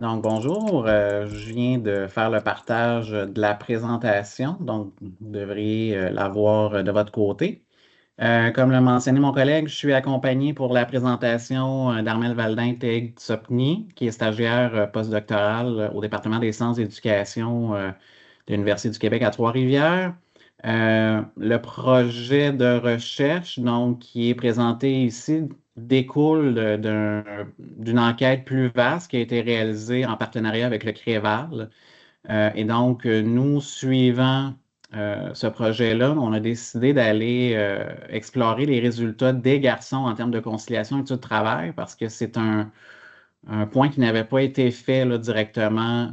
Donc, bonjour, je viens de faire le partage de la présentation, donc vous devriez l'avoir de votre côté. Comme l'a mentionné mon collègue, je suis accompagné pour la présentation d'Armel Valdin-Teig-Tsopni, qui est stagiaire postdoctoral au département des sciences d'éducation de l'Université du Québec à Trois-Rivières. Le projet de recherche, donc, qui est présenté ici, découle d'une enquête plus vaste qui a été réalisée en partenariat avec le CREVAL. Et donc, nous, suivant ce projet-là, on a décidé d'aller explorer les résultats des garçons en termes de conciliation et de travail parce que c'est un point qui n'avait pas été fait là, directement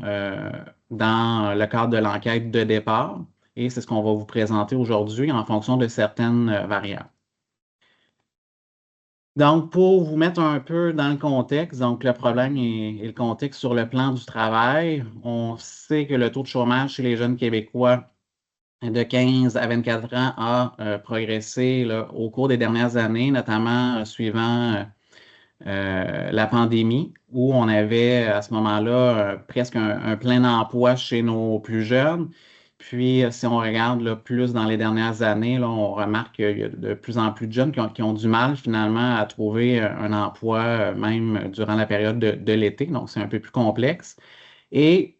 dans le cadre de l'enquête de départ. Et c'est ce qu'on va vous présenter aujourd'hui en fonction de certaines variables. Donc, pour vous mettre un peu dans le contexte, donc le problème et le contexte sur le plan du travail, on sait que le taux de chômage chez les jeunes Québécois de 15 à 24 ans a progressé là, au cours des dernières années, notamment suivant la pandémie, où on avait à ce moment-là presque un plein emploi chez nos plus jeunes. Puis, si on regarde là, plus dans les dernières années, là, on remarque qu'il y a de plus en plus de jeunes qui ont du mal finalement à trouver un emploi, même durant la période de l'été. Donc, c'est un peu plus complexe. Et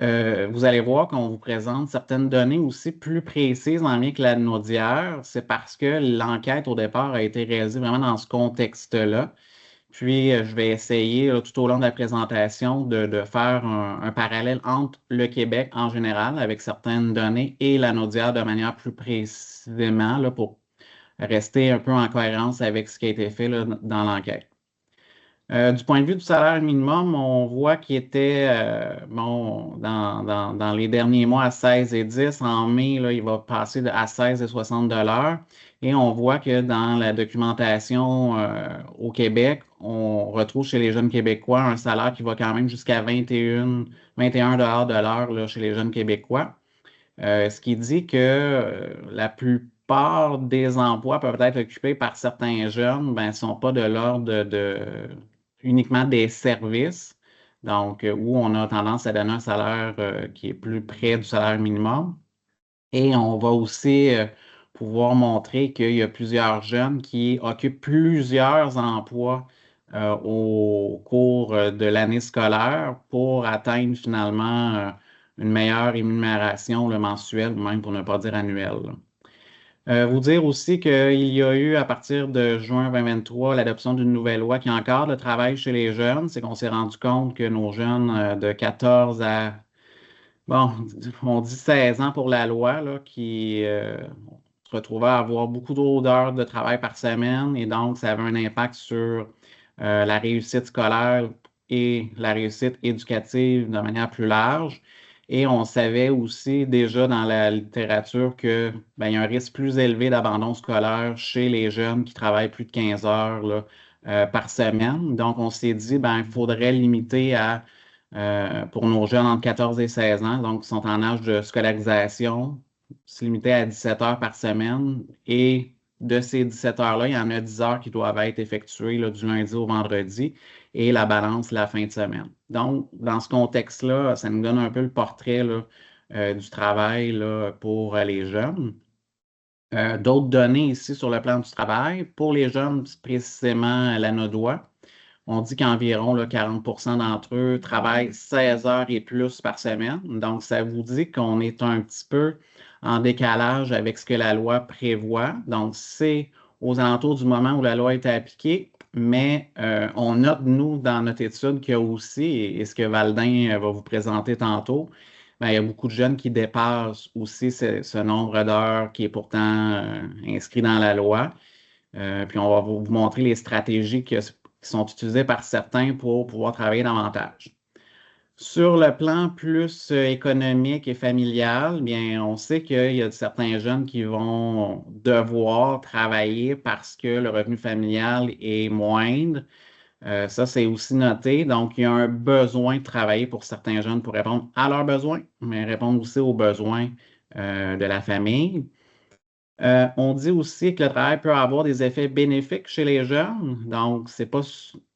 vous allez voir qu'on vous présente certaines données aussi plus précises en lien avec la naudière. C'est parce que l'enquête au départ a été réalisée vraiment dans ce contexte-là. Puis, je vais essayer là, tout au long de la présentation de faire un parallèle entre le Québec en général avec certaines données et la naudière de manière plus précisément là, pour rester un peu en cohérence avec ce qui a été fait là, dans l'enquête. Du point de vue du salaire minimum, on voit qu'il était bon, dans les derniers mois à 16 et 10. En mai, là, il va passer à 16 et 60 $. Et on voit que dans la documentation au Québec, on retrouve chez les jeunes Québécois un salaire qui va quand même jusqu'à 21 de l'heure là, chez les jeunes Québécois. Ce qui dit que la plupart des emplois peuvent être occupés par certains jeunes, ben, ne sont pas de l'ordre uniquement des services, donc où on a tendance à donner un salaire qui est plus près du salaire minimum. Et on va aussi pouvoir montrer qu'il y a plusieurs jeunes qui occupent plusieurs emplois au cours de l'année scolaire pour atteindre finalement une meilleure rémunération le mensuel, même pour ne pas dire annuelle. Vous dire aussi qu'il y a eu, à partir de juin 2023, l'adoption d'une nouvelle loi qui encadre le travail chez les jeunes. C'est qu'on s'est rendu compte que nos jeunes de 14 à, bon, on dit 16 ans pour la loi, là, qui se retrouvaient à avoir beaucoup trop d'heures de travail par semaine et donc ça avait un impact sur la réussite scolaire et la réussite éducative de manière plus large. Et on savait aussi déjà dans la littérature que ben, il y a un risque plus élevé d'abandon scolaire chez les jeunes qui travaillent plus de 15 heures là, par semaine. Donc, on s'est dit, ben, il faudrait limiter pour nos jeunes entre 14 et 16 ans, donc qui sont en âge de scolarisation, se limiter à 17 heures par semaine. Et de ces 17 heures-là, il y en a 10 heures qui doivent être effectuées là, du lundi au vendredi et la balance la fin de semaine. Donc, dans ce contexte-là, ça nous donne un peu le portrait là, du travail là, pour les jeunes. D'autres données ici sur le plan du travail. Pour les jeunes, précisément la NODOA, on dit qu'environ là, 40 d'entre eux travaillent 16 heures et plus par semaine. Donc, ça vous dit qu'on est un petit peu en décalage avec ce que la loi prévoit. Donc, c'est aux alentours du moment où la loi a été appliquée, mais on note, nous, dans notre étude, qu'il y a aussi, et ce que Valdin va vous présenter tantôt, ben, il y a beaucoup de jeunes qui dépassent aussi ce nombre d'heures qui est pourtant inscrit dans la loi. Puis on va vous montrer les stratégies qui sont utilisées par certains pour pouvoir travailler davantage. Sur le plan plus économique et familial, bien, on sait qu'il y a certains jeunes qui vont devoir travailler parce que le revenu familial est moindre. Ça, c'est aussi noté. Donc, il y a un besoin de travailler pour certains jeunes pour répondre à leurs besoins, mais répondre aussi aux besoins de la famille. On dit aussi que le travail peut avoir des effets bénéfiques chez les jeunes. Donc, ce n'est pas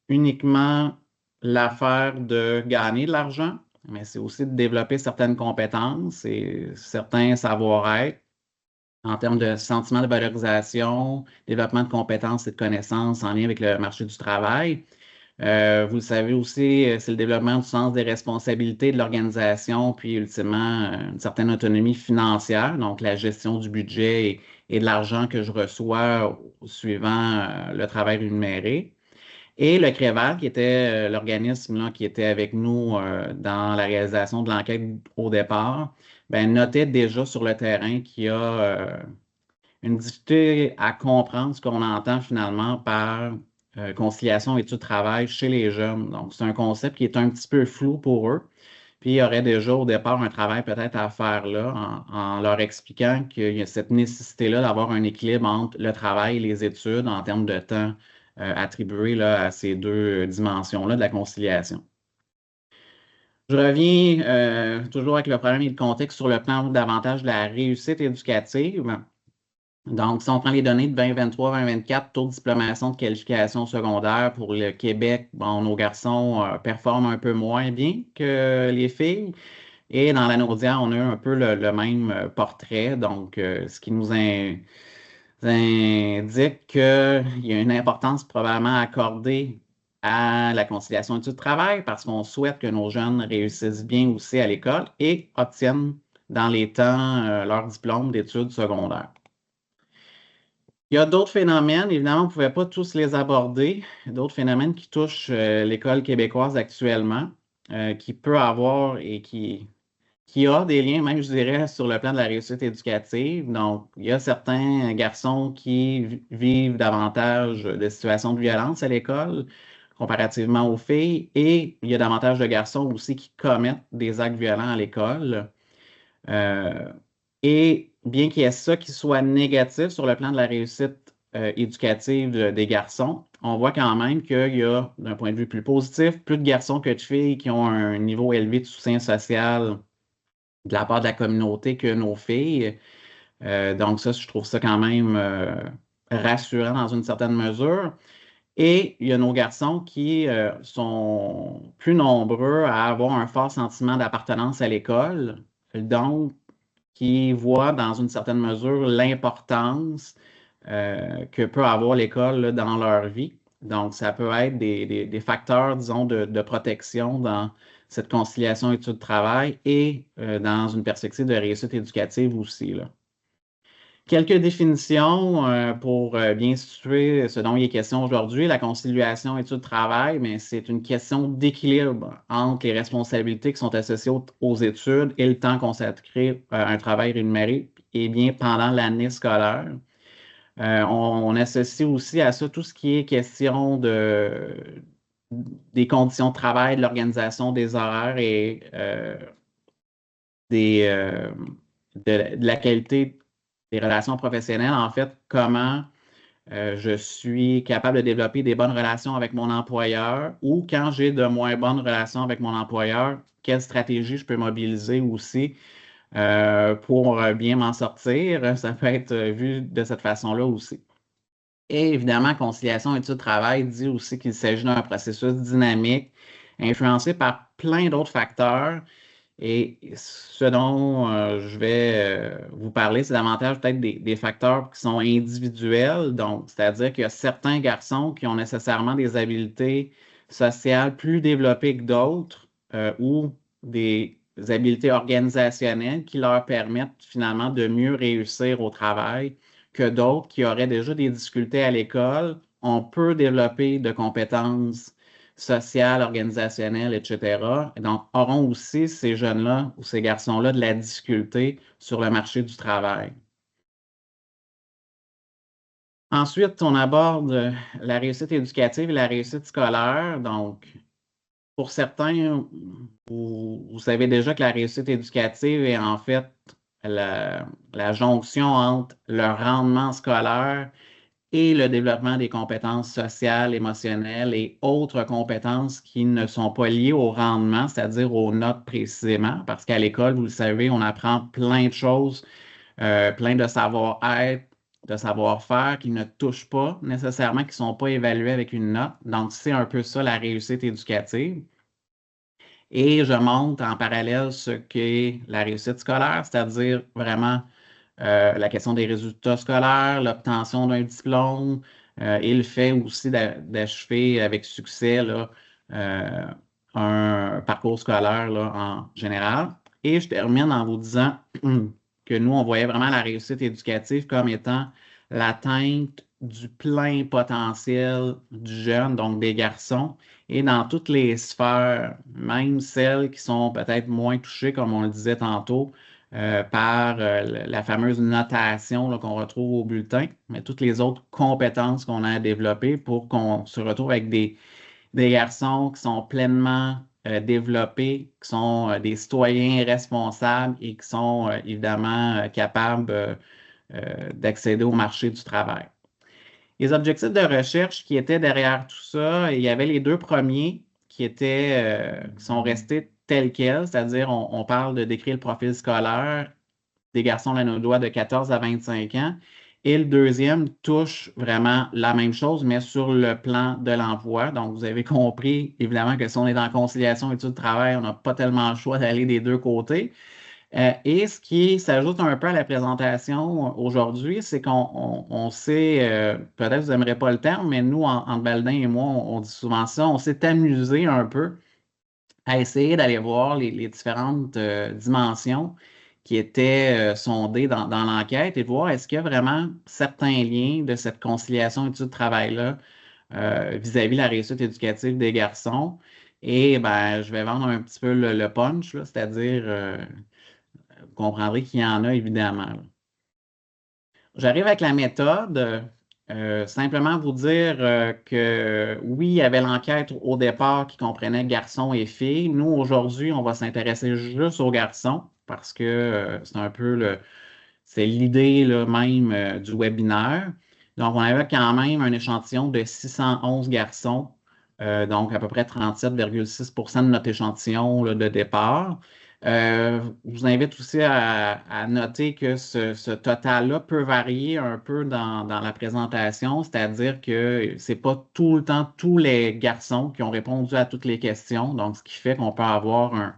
uniquement l'affaire de gagner de l'argent, mais c'est aussi de développer certaines compétences et certains savoir-être en termes de sentiment de valorisation, développement de compétences et de connaissances en lien avec le marché du travail. Vous le savez aussi, c'est le développement du sens des responsabilités de l'organisation, puis ultimement une certaine autonomie financière, donc la gestion du budget et de l'argent que je reçois suivant le travail rémunéré. Et le CREVAL, qui était l'organisme là, qui était avec nous dans la réalisation de l'enquête au départ, ben, notait déjà sur le terrain qu'il y a une difficulté à comprendre ce qu'on entend finalement par conciliation études-travail chez les jeunes. Donc, c'est un concept qui est un petit peu flou pour eux. Puis, il y aurait déjà au départ un travail peut-être à faire là en leur expliquant qu'il y a cette nécessité-là d'avoir un équilibre entre le travail et les études en termes de temps attribué là, à ces deux dimensions-là de la conciliation. Je reviens toujours avec le problème et le contexte sur le plan davantage de la réussite éducative. Donc, si on prend les données de 2023-2024, taux de diplomation de qualification secondaire pour le Québec, bon, nos garçons performent un peu moins bien que les filles. Et dans la Naudière, on a un peu le même portrait. Donc, ce qui nous indique qu'il y a une importance probablement accordée à la conciliation études-travail parce qu'on souhaite que nos jeunes réussissent bien aussi à l'école et obtiennent dans les temps leur diplôme d'études secondaires. Il y a d'autres phénomènes, évidemment, on ne pouvait pas tous les aborder, d'autres phénomènes qui touchent l'école québécoise actuellement, qui peut avoir et qui a des liens, même je dirais, sur le plan de la réussite éducative. Donc, il y a certains garçons qui vivent davantage de situations de violence à l'école comparativement aux filles, et il y a davantage de garçons aussi qui commettent des actes violents à l'école. Euh, et bien qu'il y ait ça qui soit négatif sur le plan de la réussite éducative des garçons, on voit quand même qu'il y a, d'un point de vue plus positif, plus de garçons que de filles qui ont un niveau élevé de soutien social de la part de la communauté que nos filles. Donc ça, je trouve ça quand même rassurant dans une certaine mesure. Et il y a nos garçons qui sont plus nombreux à avoir un fort sentiment d'appartenance à l'école. Donc, qui voient dans une certaine mesure l'importance que peut avoir l'école là, dans leur vie. Donc, ça peut être des facteurs, disons, de protection dans cette conciliation études-travail et dans une perspective de réussite éducative aussi, là. Quelques définitions pour bien situer ce dont il est question aujourd'hui. La conciliation études-travail, mais c'est une question d'équilibre entre les responsabilités qui sont associées aux études et le temps consacré à un travail rémunéré, et bien pendant l'année scolaire. On associe aussi à ça tout ce qui est question des conditions de travail, de l'organisation des horaires et des, de la qualité des relations professionnelles. En fait, comment je suis capable de développer des bonnes relations avec mon employeur, ou quand j'ai de moins bonnes relations avec mon employeur, quelle stratégie je peux mobiliser aussi pour bien m'en sortir. Ça peut être vu de cette façon-là aussi. Et évidemment, conciliation études-travail dit aussi qu'il s'agit d'un processus dynamique, influencé par plein d'autres facteurs. Et ce dont je vais vous parler, c'est davantage peut-être des facteurs qui sont individuels. Donc, c'est-à-dire qu'il y a certains garçons qui ont nécessairement des habiletés sociales plus développées que d'autres ou des habiletés organisationnelles qui leur permettent finalement de mieux réussir au travail que d'autres qui auraient déjà des difficultés à l'école. On peut développer de compétences sociales, organisationnelles, etc. Et donc, auront aussi ces jeunes-là ou ces garçons-là de la difficulté sur le marché du travail. Ensuite, on aborde la réussite éducative et la réussite scolaire. Donc, pour certains, vous savez déjà que la réussite éducative est en fait la jonction entre le rendement scolaire et le développement des compétences sociales, émotionnelles et autres compétences qui ne sont pas liées au rendement, c'est-à-dire aux notes précisément, parce qu'à l'école, vous le savez, on apprend plein de choses, plein de savoir-être, de savoir-faire qui ne touchent pas nécessairement, qui ne sont pas évalués avec une note. Donc, c'est un peu ça la réussite éducative. Et je montre en parallèle ce qu'est la réussite scolaire, c'est-à-dire vraiment la question des résultats scolaires, l'obtention d'un diplôme et le fait aussi d'achever avec succès là, euh, un parcours scolaire là, en général. Et je termine en vous disant que nous, on voyait vraiment la réussite éducative comme étant l'atteinte du plein potentiel du jeune, donc des garçons, et dans toutes les sphères, même celles qui sont peut-être moins touchées, comme on le disait tantôt, par la fameuse notation qu'on retrouve au bulletin, mais toutes les autres compétences qu'on a à développer pour qu'on se retrouve avec des garçons qui sont pleinement développés, qui sont des citoyens responsables et qui sont évidemment capables d'accéder au marché du travail. Les objectifs de recherche qui étaient derrière tout ça, il y avait les deux premiers qui sont restés tels quels, c'est-à-dire on parle de décrire le profil scolaire des garçons lanodois de 14 à 25 ans. Et le deuxième touche vraiment la même chose, mais sur le plan de l'emploi. Donc, vous avez compris, évidemment, que si on est dans conciliation études-travail, on n'a pas tellement le choix d'aller des deux côtés. Et ce qui s'ajoute un peu à la présentation aujourd'hui, c'est qu'on sait, peut-être vous n'aimerez pas le terme, mais nous, entre Baldin et moi, on dit souvent ça, on s'est amusé un peu à essayer d'aller voir les différentes dimensions qui étaient sondées dans l'enquête et de voir est-ce qu'il y a vraiment certains liens de cette conciliation études-travail-là vis-à-vis de la réussite éducative des garçons. Et ben, je vais vendre un petit peu le punch, là, c'est-à-dire, vous comprendrez qu'il y en a évidemment, là. J'arrive avec la méthode. Simplement vous dire que oui, il y avait l'enquête au départ qui comprenait garçons et filles. Nous, aujourd'hui, on va s'intéresser juste aux garçons parce que c'est un peu c'est l'idée là, même du webinaire. Donc, on avait quand même un échantillon de 611 garçons, donc à peu près 37,6 de notre échantillon là, de départ. Je vous invite aussi à noter que ce total-là peut varier un peu dans la présentation, c'est-à-dire que c'est pas tout le temps tous les garçons qui ont répondu à toutes les questions, donc ce qui fait qu'on peut avoir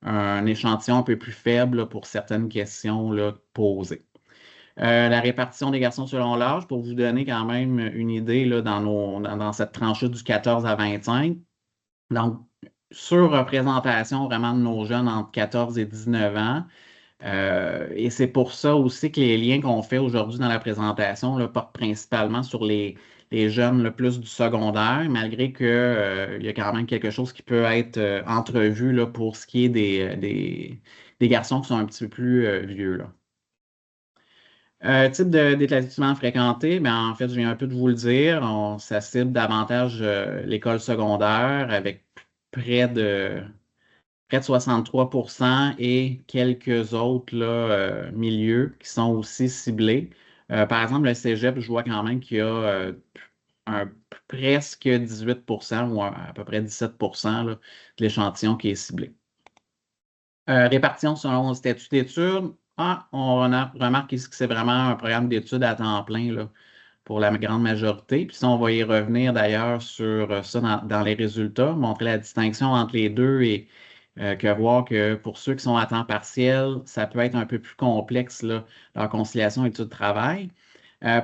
un échantillon un peu plus faible là, pour certaines questions là, posées. La répartition des garçons selon l'âge, pour vous donner quand même une idée là, dans cette tranche du 14 à 25. Donc, surreprésentation vraiment de nos jeunes entre 14 et 19 ans. Et c'est pour ça aussi que les liens qu'on fait aujourd'hui dans la présentation là, portent principalement sur les jeunes le plus du secondaire, malgré que, il y a quand même quelque chose qui peut être entrevu là, pour ce qui est des garçons qui sont un petit peu plus vieux, là. Type d'établissement fréquenté, ben, en fait, je viens un peu de vous le dire, ça cible davantage l'école secondaire avec près de près de 63 et quelques autres là, milieux qui sont aussi ciblés. Par exemple, le cégep, je vois quand même qu'il y a presque 18 ou à peu près 17 là, de l'échantillon qui est ciblé. Répartition selon le statut d'études. Remarque ici que c'est vraiment un programme d'études à temps plein là, pour la grande majorité. Puis ça, on va y revenir d'ailleurs sur ça dans les résultats, montrer la distinction entre les deux et que voir que pour ceux qui sont à temps partiel, ça peut être un peu plus complexe, là, leur conciliation études-travail.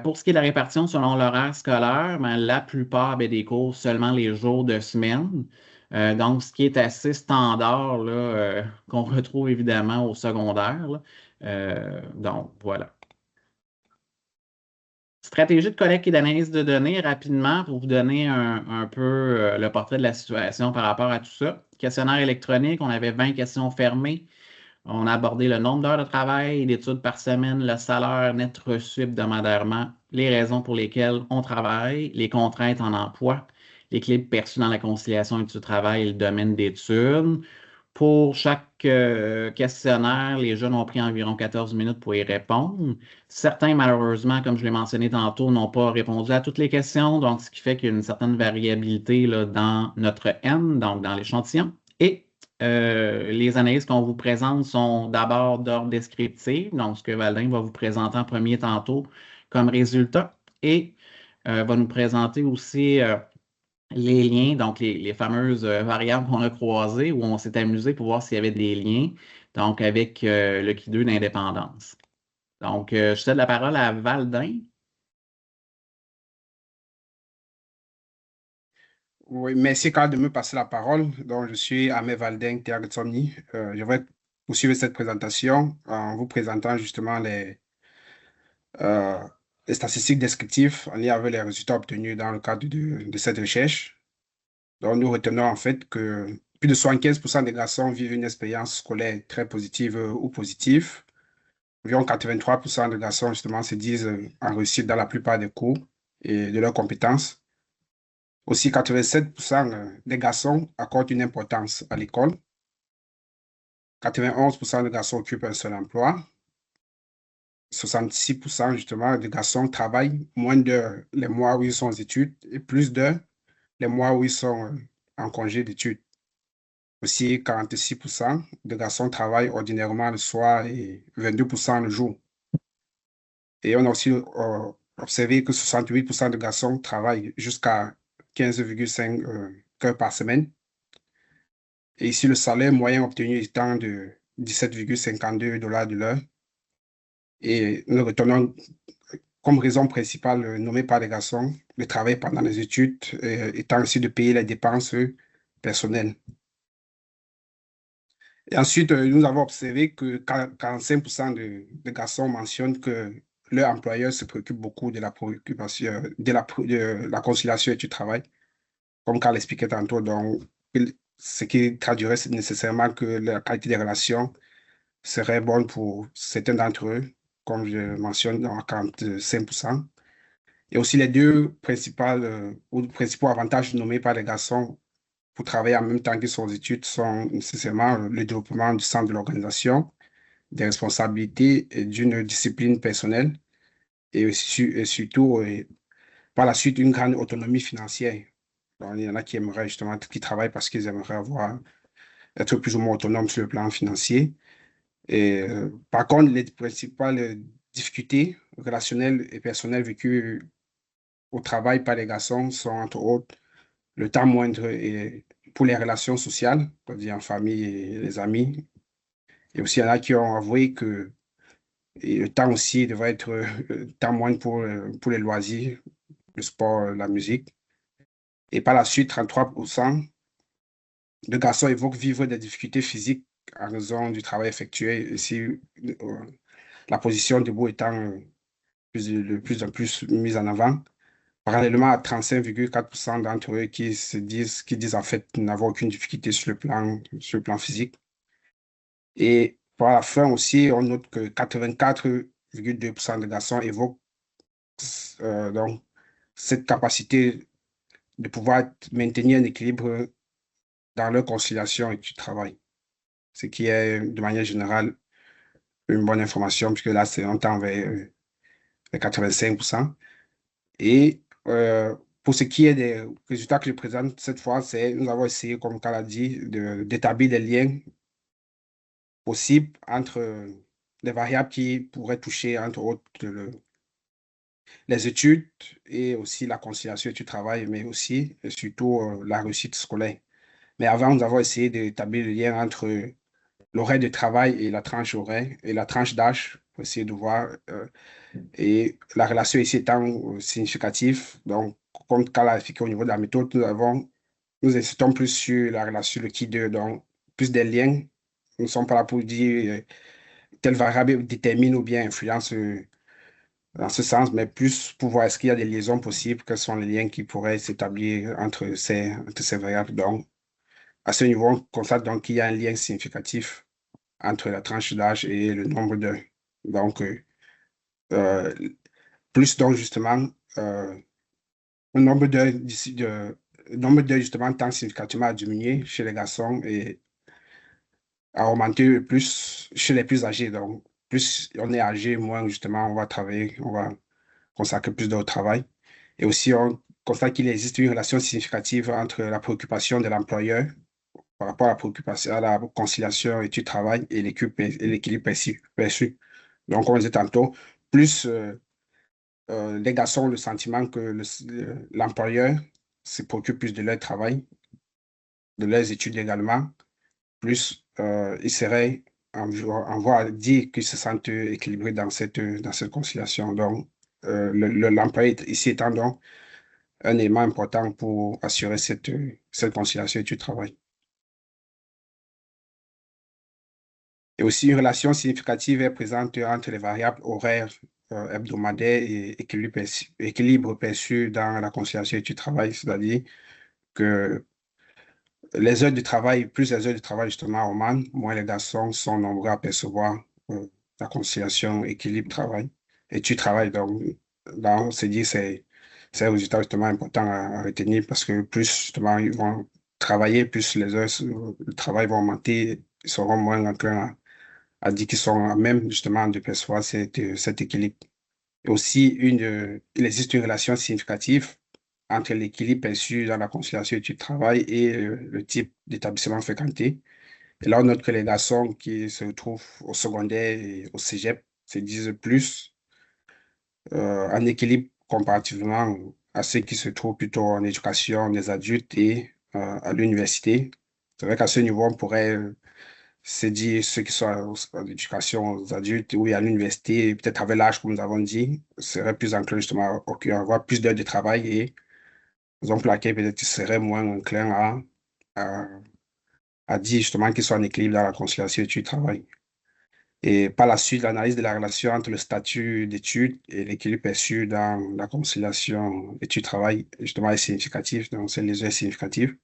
Pour ce qui est de la répartition selon l'horaire scolaire, ben, la plupart avaient des cours seulement les jours de semaine. Donc, ce qui est assez standard, là, qu'on retrouve évidemment au secondaire, là. Donc, voilà. Stratégie de collecte et d'analyse de données, rapidement, pour vous donner un peu le portrait de la situation par rapport à tout ça. Questionnaire électronique, on avait 20 questions fermées. On a abordé le nombre d'heures de travail et d'études par semaine, le salaire net reçu hebdomadairement, les raisons pour lesquelles on travaille, les contraintes en emploi, l'équilibre perçu dans la conciliation études-travail et le domaine d'études. Pour chaque questionnaire, les jeunes ont pris environ 14 minutes pour y répondre. Certains, malheureusement, comme je l'ai mentionné tantôt, n'ont pas répondu à toutes les questions, donc ce qui fait qu'il y a une certaine variabilité là, dans notre N, donc dans l'échantillon. Et les analyses qu'on vous présente sont d'abord d'ordre descriptif, donc ce que Valdin va vous présenter en premier tantôt comme résultat, et va nous présenter aussi les liens, donc les fameuses variables qu'on a croisées, où on s'est amusé pour voir s'il y avait des liens, donc avec le Q2 d'indépendance. Donc, je cède la parole à Valdin. Oui, merci Carl de me passer la parole. Donc, je suis Ahmed Valdin, Tergetsomni. Je vais poursuivre cette présentation en vous présentant justement euh, les statistiques descriptives en lien avec les résultats obtenus dans le cadre de cette recherche. Donc, nous retenons en fait que plus de 75% des garçons vivent une expérience scolaire très positive ou positive. Environ 83% des garçons justement se disent en réussite dans la plupart des cours et de leurs compétences. Aussi, 87% des garçons accordent une importance à l'école. 91% des garçons occupent un seul emploi. 66% justement des garçons travaillent moins d'heures les mois où ils sont aux études et plus d'heures les mois où ils sont en congé d'études. Aussi, 46% de garçons travaillent ordinairement le soir et 22% le jour. Et on a aussi observé que 68% de garçons travaillent jusqu'à 15,5 heures par semaine. Et ici, le salaire moyen obtenu étant de 17,52 $ de l'heure. Et nous retenons comme raison principale nommée par les garçons le travail pendant les études, étant aussi de payer les dépenses personnelles. Et ensuite, nous avons observé que 45% de garçons mentionnent que leur employeur se préoccupe beaucoup de la préoccupation, de la conciliation et du travail, comme Carl l'expliquait tantôt. Donc, ce qui traduirait nécessairement que la qualité des relations serait bonne pour certains d'entre eux, comme je mentionne, à 45%. Et aussi les deux principaux avantages nommés par les garçons pour travailler en même temps qu'ils sont aux études sont nécessairement le développement du sens de l'organisation, des responsabilités et d'une discipline personnelle et surtout par la suite une grande autonomie financière. Donc, il y en a qui aimeraient justement, qui travaillent parce qu'ils aimeraient être plus ou moins autonomes sur le plan financier. Et, par contre, les principales difficultés relationnelles et personnelles vécues au travail par les garçons sont entre autres le temps moindre et pour les relations sociales, c'est-à-dire en famille et les amis. Et aussi, il y en a qui ont avoué que et le temps aussi devrait être temps moindre pour les loisirs, le sport, la musique. Et par la suite, 33% de garçons évoquent vivre des difficultés physiques en raison du travail effectué. Ici, la position debout étant de plus en plus mise en avant. Parallèlement à 35,4% d'entre eux qui disent en fait n'avoir aucune difficulté sur le plan physique. Et par la fin aussi, on note que 84,2% des garçons évoquent donc, cette capacité de pouvoir maintenir un équilibre dans leur conciliation et du travail, ce qui est de manière générale une bonne information, puisque là, on tend vers les 85%. Et pour ce qui est des résultats que je présente cette fois, nous avons essayé, comme Carl a dit, d'établir des liens possibles entre les variables qui pourraient toucher, entre autres, les études et aussi la conciliation du travail, mais aussi et surtout la réussite scolaire. Mais avant, nous avons essayé d'établir le lien entre l'horaire de travail et la tranche horaire et la tranche d'âge pour essayer de voir et la relation ici étant significative. Donc, comme Carl a expliqué au niveau de la méthode, nous insistons plus sur la relation, le qui deux, donc plus des liens. Nous ne sommes pas là pour dire telle variable détermine ou bien influence dans ce sens, mais plus pour voir est-ce qu'il y a des liaisons possibles, quels sont les liens qui pourraient s'établir entre ces variables. Donc, à ce niveau, on constate donc qu'il y a un lien significatif entre la tranche d'âge et le nombre d'heures. Donc, euh, plus donc justement, le nombre d'heures justement tend significativement à diminuer chez les garçons et à augmenter plus chez les plus âgés. Donc, plus on est âgé, moins justement on va travailler, on va consacrer plus d'heures au travail. Et aussi, on constate qu'il existe une relation significative entre la préoccupation de l'employeur par rapport à la préoccupation, à la conciliation et du travail et l'équilibre perçu. Donc, on disait tantôt, plus les garçons ont le sentiment que l'employeur se préoccupent plus de leur travail, de leurs études également, plus ils seraient en voie à dire qu'ils se sentent équilibrés dans cette conciliation. Donc, l'employé ici étant donc un élément important pour assurer cette conciliation études-travail. Et aussi, une relation significative est présente entre les variables horaires hebdomadaires et équilibre perçu dans la conciliation études-travail, c'est-à-dire que les heures de travail, plus les heures de travail justement augmentent, moins les garçons sont nombreux à percevoir la conciliation équilibre-travail. Études-travail, donc, là, on s'est dit c'est un résultat justement important à retenir parce que plus justement ils vont travailler, plus les heures de travail vont augmenter, ils seront moins enclins à dire qu'ils sont à même justement de percevoir cet équilibre. Et aussi, il existe une relation significative entre l'équilibre perçu dans la conciliation études-travail et le type d'établissement fréquenté. Et là, on note que les garçons qui se retrouvent au secondaire et au cégep se disent plus en équilibre comparativement à ceux qui se trouvent plutôt en éducation des adultes et à l'université. C'est vrai qu'à ce niveau, on pourrait c'est dit ceux qui sont en éducation aux adultes ou à l'université, peut-être avec l'âge, comme nous avons dit, seraient plus enclins justement à avoir plus d'heures de travail et raison pour laquelle peut-être ils seraient moins enclins à, à dire justement qu'ils sont en équilibre dans la conciliation études-travail. Et par la suite, l'analyse de la relation entre le statut d'études et l'équilibre perçu dans la conciliation études-travail, justement, est significative, donc c'est les heures significatives.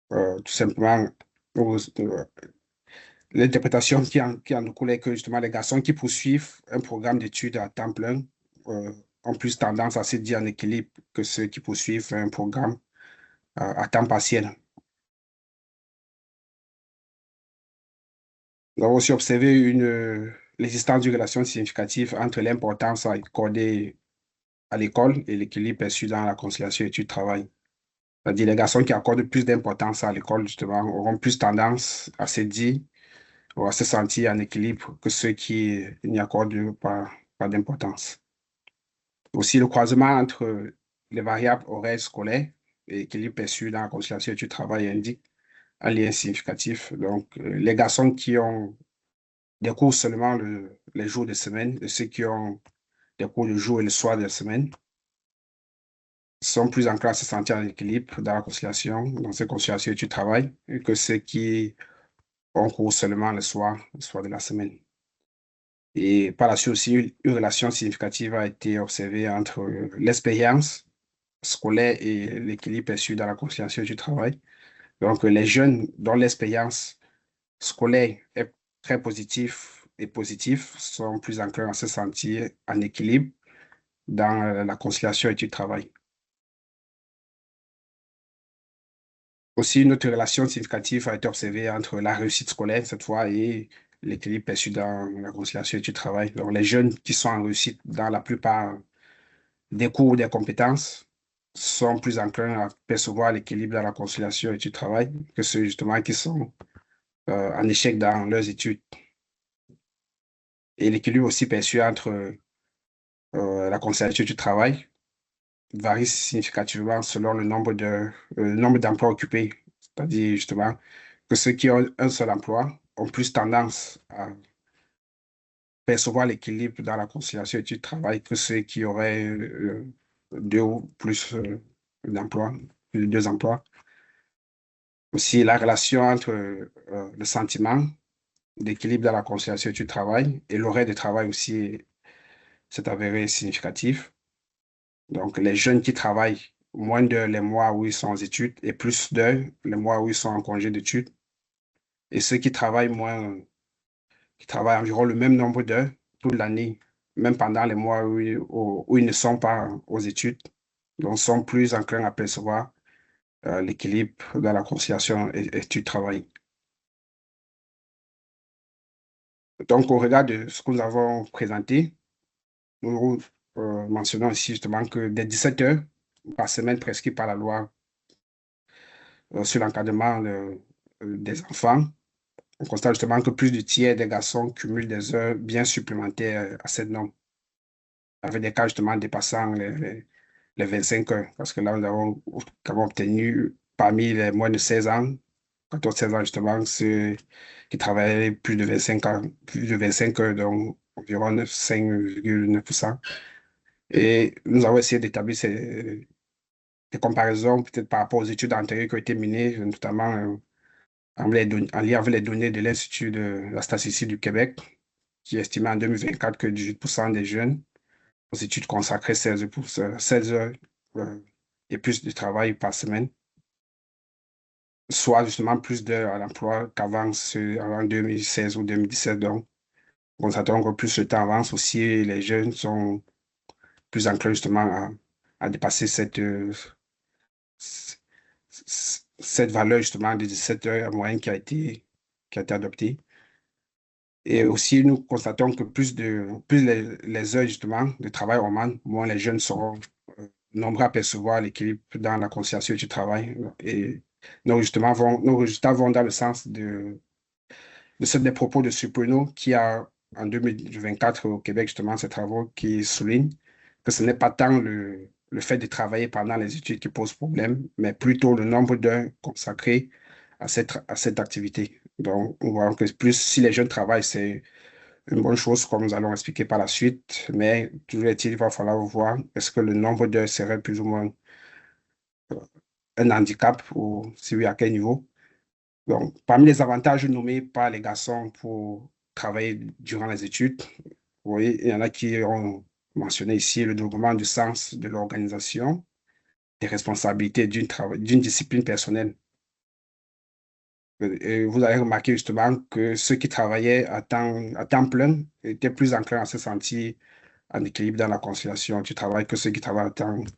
Tout simplement, l'interprétation qui en découle est que justement les garçons qui poursuivent un programme d'études à temps plein ont plus tendance à se dire en équilibre que ceux qui poursuivent un programme à temps partiel. Nous avons aussi observé l'existence d'une relation significative entre l'importance à accorder à l'école et l'équilibre perçu dans la conciliation études-travail. C'est-à-dire les garçons qui accordent plus d'importance à l'école, justement, auront plus tendance à se dire ou à se sentir en équilibre que ceux qui n'y accordent pas d'importance. Aussi, le croisement entre les variables horaires scolaires et l'équilibre perçu dans la conciliation études-travail indique un lien significatif. Donc, les garçons qui ont des cours seulement les jours de semaine et ceux qui ont des cours le jour et le soir de la semaine sont plus enclins à se sentir en équilibre dans la conciliation, dans ces conciliations études-travail, que ceux qui ont cours seulement le soir de la semaine. Et par la suite aussi, une relation significative a été observée entre l'expérience scolaire et l'équilibre perçu dans la conciliation du travail. Donc, les jeunes dont l'expérience scolaire est très positive sont plus enclins à se sentir en équilibre dans la conciliation et du travail. Aussi, une autre relation significative a été observée entre la réussite scolaire, cette fois, et l'équilibre perçu dans la conciliation et du travail. Donc, les jeunes qui sont en réussite dans la plupart des cours ou des compétences sont plus enclins à percevoir l'équilibre dans la conciliation et du travail que ceux justement qui sont en échec dans leurs études. Et l'équilibre aussi perçu entre la conciliation du travail varie significativement selon le nombre d'emplois occupés. C'est-à-dire justement que ceux qui ont un seul emploi ont plus tendance à percevoir l'équilibre dans la conciliation et du travail que ceux qui auraient deux ou plus d'emplois, plus de deux emplois. Aussi, la relation entre le sentiment d'équilibre dans la conciliation du travail et l'horaire de travail aussi s'est avéré significatif. Donc, les jeunes qui travaillent moins d'heures les mois où ils sont aux études et plus d'heures les mois où ils sont en congé d'études. Et ceux qui travaillent moins, qui travaillent environ le même nombre d'heures toute l'année, même pendant les mois où ils ne sont pas aux études, donc sont plus enclins à percevoir l'équilibre dans la conciliation études-travail. Donc, au regard de ce que nous avons présenté, nous mentionnons ici justement que des 17 heures par semaine prescrites par la loi sur l'encadrement des enfants, on constate justement que plus du tiers des garçons cumulent des heures bien supplémentaires à cette norme, avec des cas justement dépassant les les 25 heures. Parce que là, nous avons quand même obtenu parmi les moins de 16 ans, 14-16 ans justement, ceux qui travaillaient plus de 25 ans, plus de 25 heures, donc environ 5,9%. Et nous avons essayé d'établir des comparaisons peut-être par rapport aux études antérieures qui ont été menées, notamment en lien avec les données de l'Institut de la statistique du Québec, qui estimait en 2024 que 18% des jeunes aux études consacraient 16 heures euh, et plus de travail par semaine, soit justement plus d'heures à l'emploi avant 2016 ou 2017. Donc, on s'attend que plus le temps avance aussi, les jeunes sont plus enclins justement à dépasser c- cette valeur justement de 17 heures en moyenne qui a été adoptée. Et aussi, nous constatons que plus les heures justement de travail augmentent, moins les jeunes seront nombreux à percevoir l'équilibre dans la conciliation du travail. Et nos résultats vont dans le sens de ceux des propos de Supruno qui a en 2024 au Québec justement ces travaux qui soulignent que ce n'est pas tant le fait de travailler pendant les études qui pose problème, mais plutôt le nombre d'heures consacrées à cette activité. Donc, on voit que plus si les jeunes travaillent, c'est une bonne chose, comme nous allons expliquer par la suite, mais toujours est-il, il va falloir voir est-ce que le nombre d'heures serait plus ou moins un handicap ou si oui, à quel niveau. Donc, parmi les avantages nommés par les garçons pour travailler durant les études, vous voyez, il y en a qui ont mentionné ici le développement du sens de l'organisation, des responsabilités d'une discipline personnelle. Et vous avez remarqué justement que ceux qui travaillaient à temps plein étaient plus enclins à se sentir en équilibre dans la conciliation du travail que ceux qui travaillent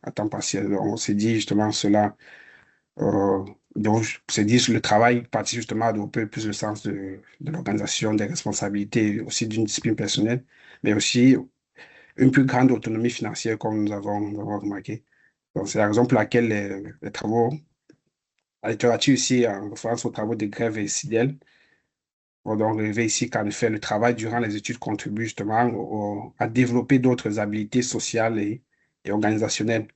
à temps partiel. Donc, on s'est dit justement cela. Donc, c'est dit, le travail participe justement à développer plus le sens de l'organisation, des responsabilités, aussi d'une discipline personnelle, mais aussi une plus grande autonomie financière, comme nous avons remarqué. Donc, c'est la raison pour laquelle les travaux, la littérature ici, en référence aux travaux de Grève et Sidel, vont donc relever ici qu'en effet, le travail durant les études contribue justement à développer d'autres habiletés sociales et organisationnelles.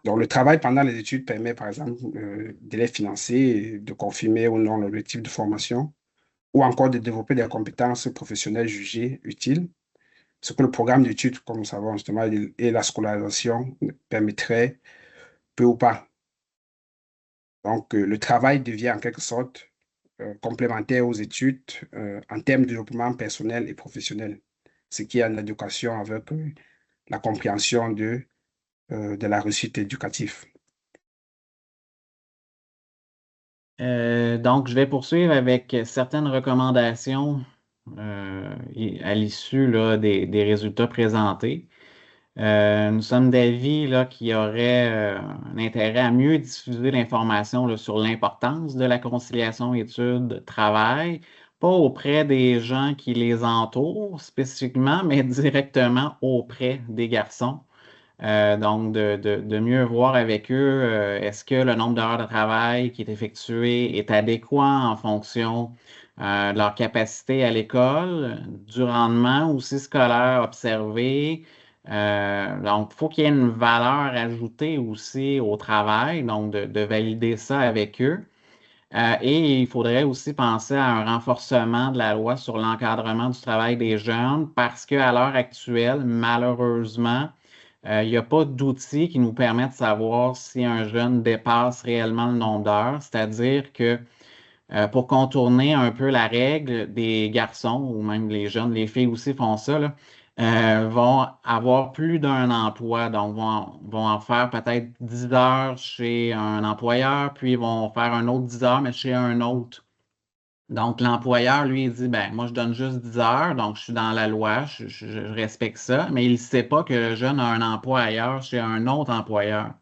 Donc, le travail pendant les études permet, par exemple, de les financer, et de confirmer ou non l'objectif de formation, ou encore de développer des compétences professionnelles jugées utiles, ce que le programme d'études, comme nous savons justement, et la scolarisation permettraient peu ou pas. Donc, le travail devient en quelque sorte complémentaire aux études en termes de développement personnel et professionnel, ce qui est en éducation avec la compréhension de la réussite éducative. Donc, je vais poursuivre avec certaines recommandations à l'issue là, des résultats présentés. Nous sommes d'avis là, qu'il y aurait un intérêt à mieux diffuser l'information là, sur l'importance de la conciliation études-travail, pas auprès des gens qui les entourent spécifiquement, mais directement auprès des garçons. Donc, de mieux voir avec eux, est-ce que le nombre d'heures de travail qui est effectué est adéquat en fonction de leur capacité à l'école, du rendement aussi scolaire observé. Donc, il faut qu'il y ait une valeur ajoutée aussi au travail, donc de valider ça avec eux. Et il faudrait aussi penser à un renforcement de la loi sur l'encadrement du travail des jeunes parce qu'à l'heure actuelle, malheureusement, il n'y a pas d'outils qui nous permettent de savoir si un jeune dépasse réellement le nombre d'heures. C'est-à-dire que pour contourner un peu la règle, des garçons ou même les jeunes, les filles aussi font ça, là, vont avoir plus d'un emploi. Donc, vont en faire peut-être 10 heures chez un employeur, puis ils vont faire un autre 10 heures, mais chez un autre. Donc, l'employeur, lui, il dit, ben, moi, je donne juste 10 heures, donc je suis dans la loi, je respecte ça, mais il ne sait pas que le jeune a un emploi ailleurs chez un autre employeur.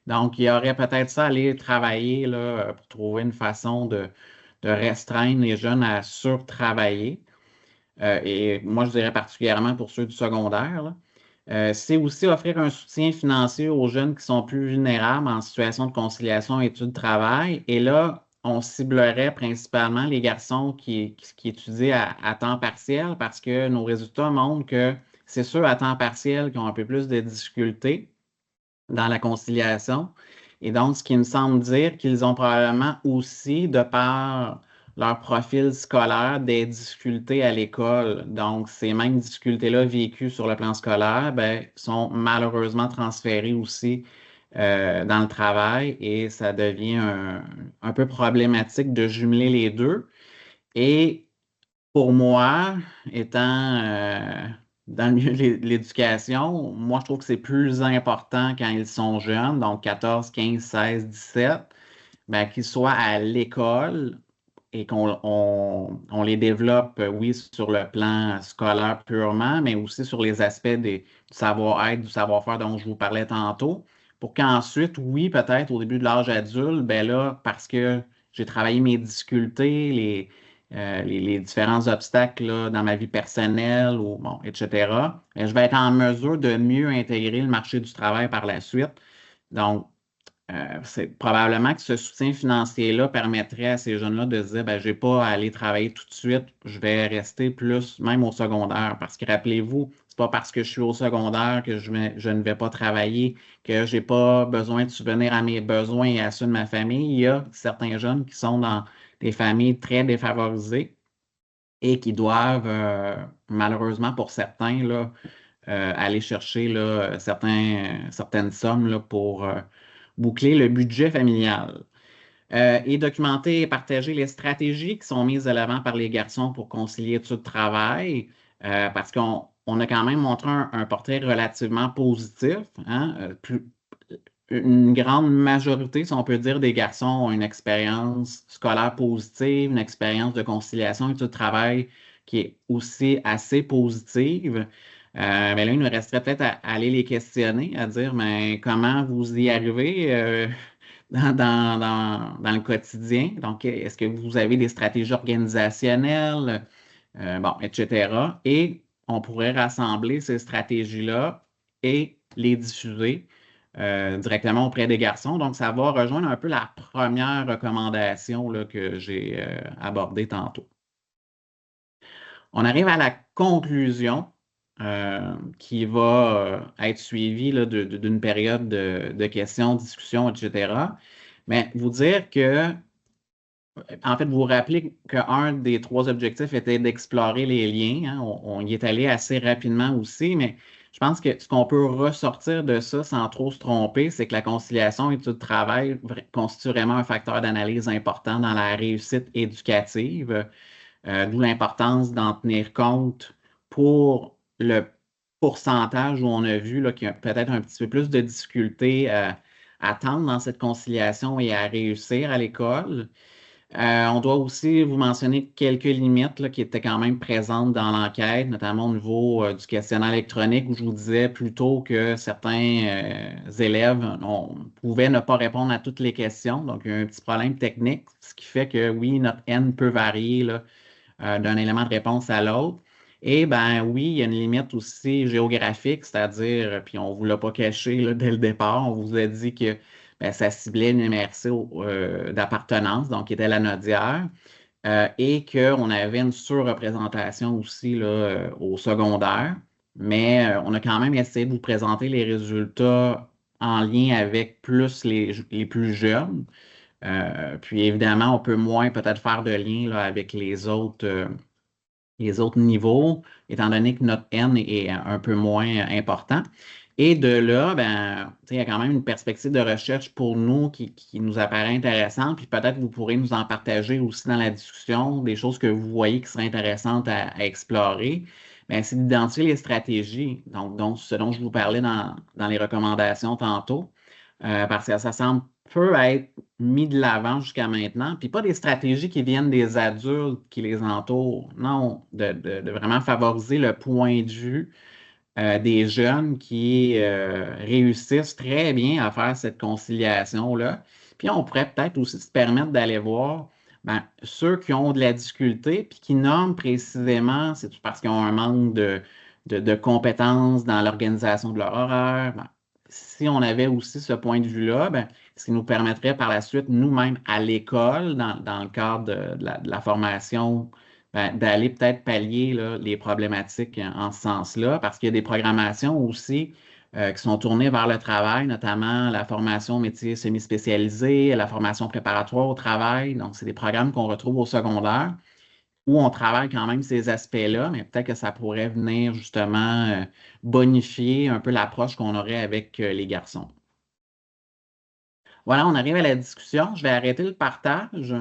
Donc, il y aurait peut-être ça à aller travailler là, pour trouver une façon de restreindre les jeunes à surtravailler. Et moi, je dirais particulièrement pour ceux du secondaire, là. C'est aussi offrir un soutien financier aux jeunes qui sont plus vulnérables en situation de conciliation études-travail. Et là, on ciblerait principalement les garçons qui étudient à temps partiel parce que nos résultats montrent que c'est ceux à temps partiel qui ont un peu plus de difficultés. dans la conciliation. Et donc, ce qui me semble dire qu'ils ont probablement aussi, de par leur profil scolaire, des difficultés à l'école. Donc, ces mêmes difficultés-là vécues sur le plan scolaire, ben, sont malheureusement transférées aussi dans le travail et ça devient un peu problématique de jumeler les deux. Et pour moi, étant dans le milieu de l'éducation, moi, je trouve que c'est plus important quand ils sont jeunes, donc 14, 15, 16, 17, ben, qu'ils soient à l'école et qu'on les développe, oui, sur le plan scolaire purement, mais aussi sur les aspects du savoir-être, du savoir-faire dont je vous parlais tantôt, pour qu'ensuite, oui, peut-être au début de l'âge adulte, ben là, parce que j'ai travaillé mes difficultés, les différents obstacles là, dans ma vie personnelle, ou, bon, etc., ben, je vais être en mesure de mieux intégrer le marché du travail par la suite. Donc, c'est probablement que ce soutien financier-là permettrait à ces jeunes-là de se dire, ben, je n'ai pas à aller travailler tout de suite, je vais rester plus, même au secondaire. Parce que rappelez-vous, c'est pas parce que je suis au secondaire que je ne vais pas travailler, que je n'ai pas besoin de subvenir à mes besoins et à ceux de ma famille. Il y a certains jeunes qui sont dans des familles très défavorisées et qui doivent, malheureusement pour certains, là, aller chercher là, certaines sommes là, pour boucler le budget familial. Et documenter et partager les stratégies qui sont mises de l'avant par les garçons pour concilier études-travail, parce qu'on a quand même montré un portrait relativement positif. Hein, une grande majorité, si on peut dire, des garçons ont une expérience scolaire positive, une expérience de conciliation études-travail qui est aussi assez positive. Mais là, il nous resterait peut-être à aller les questionner, à dire, mais comment vous y arrivez dans le quotidien? Donc, est-ce que vous avez des stratégies organisationnelles, bon, etc. Et on pourrait rassembler ces stratégies-là et les diffuser directement auprès des garçons. Donc, ça va rejoindre un peu la première recommandation là, que j'ai abordée tantôt. On arrive à la conclusion qui va être suivie là, d'une période de questions, discussions, etc. Mais vous dire que, en fait, vous vous rappelez qu'un des trois objectifs était d'explorer les liens. Hein. On y est allé assez rapidement aussi, mais je pense que ce qu'on peut ressortir de ça sans trop se tromper, c'est que la conciliation études-travail constitue vraiment un facteur d'analyse important dans la réussite éducative. D'où l'importance d'en tenir compte pour le pourcentage où on a vu qu'il y a peut-être un petit peu plus de difficultés à tendre dans cette conciliation et à réussir à l'école. On doit aussi vous mentionner quelques limites là, qui étaient quand même présentes dans l'enquête, notamment au niveau du questionnaire électronique où je vous disais plutôt que certains élèves pouvaient ne pas répondre à toutes les questions. Donc, il y a un petit problème technique, ce qui fait que oui, notre N peut varier là, d'un élément de réponse à l'autre. Et ben oui, il y a une limite aussi géographique, c'est-à-dire, puis on ne vous l'a pas caché là, dès le départ, on vous a dit que ben, ça ciblait une MRC d'appartenance, donc qui était la Nodière, et qu'on avait une surreprésentation aussi là, au secondaire. Mais on a quand même essayé de vous présenter les résultats en lien avec plus les plus jeunes. Puis évidemment, on peut moins peut-être faire de lien là, avec les autres niveaux, étant donné que notre N est un peu moins important. Et de là, ben, il y a quand même une perspective de recherche pour nous qui nous apparaît intéressante, puis peut-être vous pourrez nous en partager aussi dans la discussion, des choses que vous voyez qui seraient intéressantes à explorer. Ben, c'est d'identifier les stratégies, donc ce dont je vous parlais dans les recommandations tantôt, parce que ça semble peut être mis de l'avant jusqu'à maintenant, puis pas des stratégies qui viennent des adultes qui les entourent, non, de vraiment favoriser le point de vue des jeunes qui réussissent très bien à faire cette conciliation-là. Puis on pourrait peut-être aussi se permettre d'aller voir ben, ceux qui ont de la difficulté, puis qui nomment précisément, c'est parce qu'ils ont un manque de compétences dans l'organisation de leur horaire. Ben, si on avait aussi ce point de vue-là, ben, ce qui nous permettrait par la suite, nous-mêmes, à l'école, dans le cadre de la formation, ben, d'aller peut-être pallier là, les problématiques en ce sens-là, parce qu'il y a des programmations aussi qui sont tournés vers le travail, notamment la formation métier semi-spécialisé, la formation préparatoire au travail. Donc, c'est des programmes qu'on retrouve au secondaire où on travaille quand même ces aspects-là, mais peut-être que ça pourrait venir justement bonifier un peu l'approche qu'on aurait avec les garçons. Voilà, on arrive à la discussion. Je vais arrêter le partage.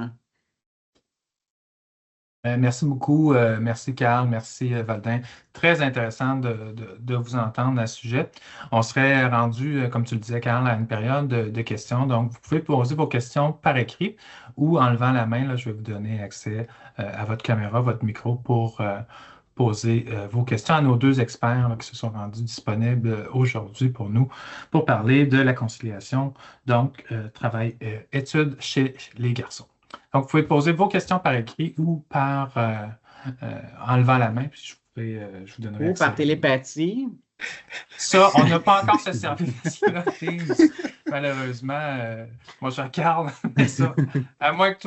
Merci beaucoup. Merci, Carl. Merci, Valdin. Très intéressant de vous entendre à ce sujet. On serait rendu, comme tu le disais, Carl, à une période de questions. Donc, vous pouvez poser vos questions par écrit ou en levant la main. Là, je vais vous donner accès à votre caméra, votre micro pour poser vos questions à nos deux experts là, qui se sont rendus disponibles aujourd'hui pour nous pour parler de la conciliation, donc travail-études chez les garçons. Donc, vous pouvez poser vos questions par écrit ou en levant la main, puis je vous donnerai Ou accès. par télépathie. Ça, on n'a pas encore ce service-là, malheureusement. Moi, je regarde, mais ça, à moins que